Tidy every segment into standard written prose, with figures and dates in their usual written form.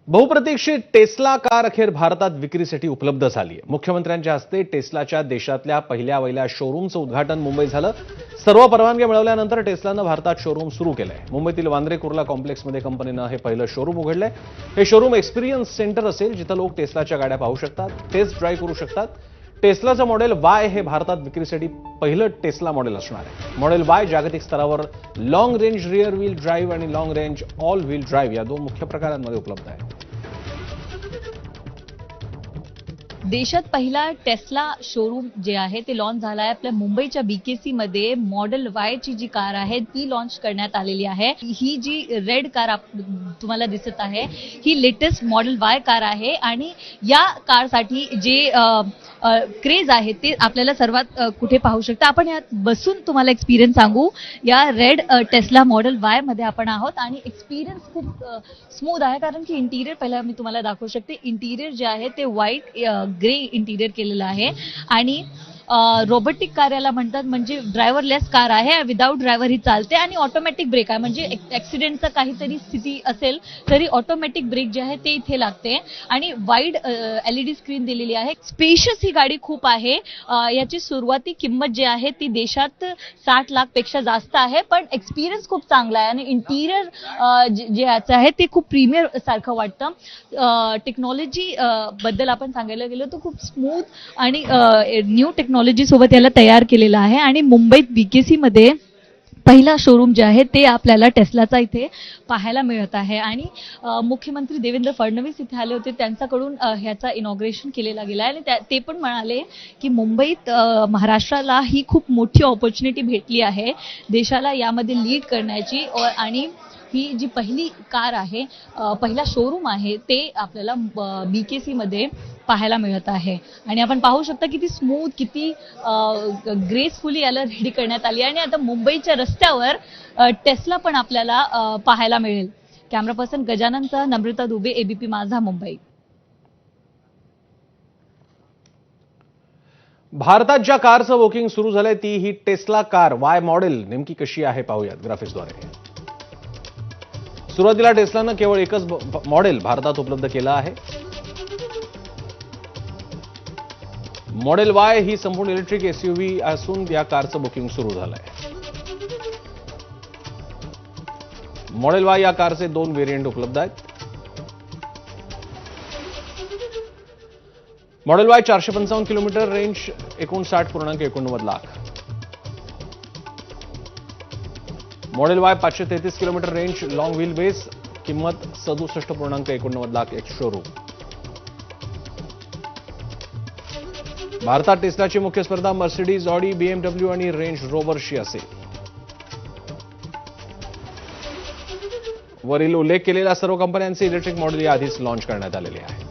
बहुप्रतीक्षित Tesla car अखेर भारतात विक्रीसाठी उपलब्ध झाली आहे। मुख्यमंत्र्यांच्या हस्ते टेस्लाच्या देशातल्या पहिल्या शोरूमचं उद्घाटन मुंबईत झालं। सर्व परवानग्या मिळवल्यानंतर टेस्लानं भारतात शोरूम सुरू केलंय। मुंबईतील वांद्रे कुर्ला कॉम्प्लेक्समध्ये कंपनीनं हे पहिलं शोरूम उघडलंय। हे शोरूम एक्सपिरियन्स सेंटर असेल, जिथं लोक टेस्लाच्या गाड्या पाहू शकतात, टेस्ट ड्राईव्ह करू शकतात। टेस्लाचं मॉडेल वाय हे भारतात विक्रीसाठी पहिलं टेस्ला मॉडेल असणार आहे। मॉडेल वाय जागतिक स्तरावर long range rear wheel drive आणि long range all wheel drive या दोन मुख्य प्रकारांमध्ये उपलब्ध आहे। देशात पहिला टेस्ला शोरूम जे आहे ते लॉन्च झाला आहे। आपल्या मुंबईच्या बीकेसी मध्ये मॉडेल वाय ची जी कार आहे ती लॉन्च करण्यात आलेली आहे। ही जी रेड कार तुम्हाला दिसत आहे ही लेटेस्ट मॉडेल वाय कार आहे आणि या कारसाठी जे क्रेज आहे ते आपल्याला सर्वात कुठे पाहू शकता। आपण यात बसून तुम्हाला एक्सपिरियन्स सांगू। या रेड टेस्ला मॉडेल वाय मध्ये आपण आहोत आणि एक्सपिरियन्स खूप स्मूथ आहे, कारण की इंटिरियर पहिला मी तुम्हाला दाखवू शकते। इंटिरियर जे आहे ते व्हाईट ग्रे इंटिरियर केलेलं आहे आणि रोबोटिक कार याला म्हणतात, म्हणजे ड्रायव्हरलेस कार आहे। विदाउट ड्रायव्हर ही चालते आणि ऑटोमॅटिक ब्रेक आहे, म्हणजे ऍक्सिडेंटचा काहीतरी स्थिती असेल तरी ऑटोमॅटिक ब्रेक जे आहे ते इथे लागते आणि वाईड LED स्क्रीन दिलेली आहे। स्पेशियस ही गाडी खूप आहे। याची सुरुवाती किंमत जी आहे ती देशात 60 लाख पेक्षा जास्त आहे, पण एक्सपिरियन्स खूप चांगला आहे आणि इंटिरियर जे याचं आहे ते खूप प्रीमियर सारखं वाटतं। टेक्नॉलॉजी बद्दल आपण सांगायला गेलो तर खूप स्मूथ आणि न्यू टेक्नॉलॉजी सोबत याला तयार केलेलं आहे आणि मुंबईत बीकेसी मध्ये पहिला शोरूम जे आहे ते आपल्याला टेस्लाचा इथे पाहायला मिळत आहे आणि मुख्यमंत्री देवेंद्र फडणवीस इथे आले होते, त्यांच्याकडून ह्याचा इनॉग्रेशन केलेला गेला आहे आणि ते पण म्हणाले की मुंबईत महाराष्ट्राला ही खूप मोठी ऑपॉर्च्युनिटी भेटली आहे देशाला यामध्ये लीड करण्याची आणि ही जी पहिली कार आहे, पहिला शोरूम आहे ते आपल्याला बीकेसी मध्ये पाहायला मिळत आहे आणि आपण पाहू शकता किती स्मूथ, किती ग्रेसफुली याला रेडी करण्यात आली आणि आता मुंबईच्या रस्त्यावर टेस्ला पण आपल्याला पाहायला मिळेल। कॅमेरा पर्सन गजाननसह नम्रता दुबे, एबीपी माझा, मुंबई। भारतात ज्या कारचं बुकिंग सुरू झालंय ती ही टेस्ला कार वाय मॉडेल नेमकी कशी आहे पाहूयात ग्राफिक्सद्वारे। सुरुवातीला टेस्लानं केवळ एकच मॉडेल भारतात उपलब्ध केलं आहे। मॉडेल वाय ही संपूर्ण इलेक्ट्रिक एसयूव्ही असून या कारचं बुकिंग सुरू झालंय। मॉडेल वाय या कारचे 2 व्हेरियंट उपलब्ध आहेत। Model Y 455 kilometre range, 59.89 lakh. Model Y 533 kilometre range, long wheel base, किंमत 67.89 लाख, एक शोरूम। भारतात टेस्लाची मुख्य स्पर्धा मर्सिडीज, ऑडी, BMW आणि रेंज रोव्हरशी असेल। वरील उल्लेख केलेल्या सर्व कंपन्यांचे इलेक्ट्रिक मॉडेल याआधीच लॉन्च करण्यात आलेले आहे।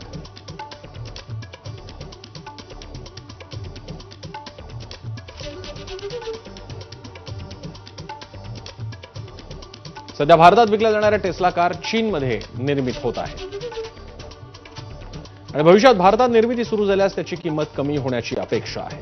सध्या भारतात विकल्या जाणाऱ्या टेस्ला कार चीनमध्ये निर्मित होत आहे आणि भविष्यात भारतात निर्मिती सुरू झाल्यास त्याची किंमत कमी होण्याची अपेक्षा आहे।